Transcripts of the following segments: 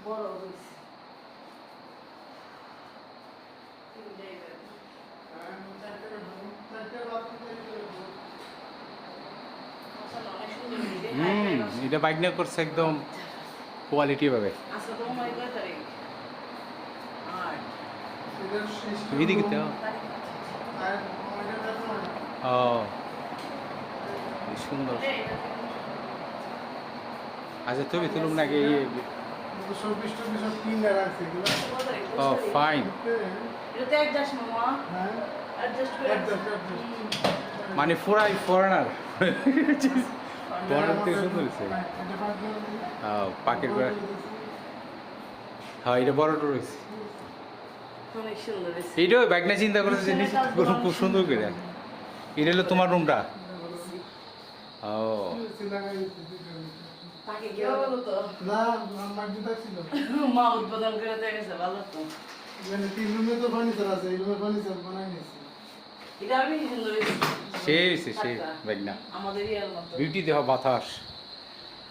বড় হইছে এটা বাইক নিয়ে করছে একদম কোয়ালিটি ভাবে। আচ্ছা তো মনে করে তারিখ এদিকে তো ও সুন্দর। আচ্ছা তুমি তুলুম নাকি? ও ফাইন, এটা অ্যাডজাস্ট মামা অ্যাডজাস্ট করে মানে পুরাই ফরেনার। ফরেনার থেকে সুন্দর হয়েছে। পাকের করে হ্যাঁ এটা বড় রয়েছে। অনেক সুন্দর হয়েছে। এইটাও ব্যাগ না চিন্তা করেছে জিনিস খুব সুন্দর করে। এটা হলো তোমার রুমটা। ও তাকে কি বলো তো না আমার জুতা ছিল মা উদ্বোধন করে দিয়ে গেছে ভালো তো মানে তিন রুমে তো ফার্নিচার আছে, এই রুমে ফার্নিচার বানাই নিয়েছি। এটা আমি সুন্দর হয়েছে সে হয়েছে সে ব্যাগ না আমাদের ইয়ার মতো। বিউটি দেহ বাতাস।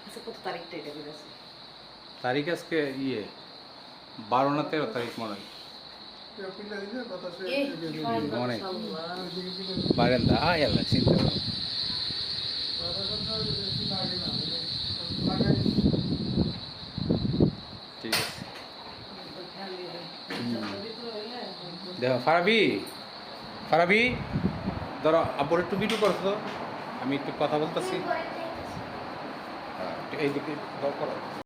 আচ্ছা কত তারিখটা এটা বেরোছে? তারিখ আজকে 12 না 13 তারিখ মনে হয়। পিলা দিলে বাতাসে এই মনে মাশাআল্লাহ বারান্দা আল্লাহ চিন্তা করো। ঠিক আছে দেখো ফারাবি ফারাবি ধরো আব্বুর একটু ভিডিও করো তো, আমি একটু কথা বলতেছি। এইদিকে করো।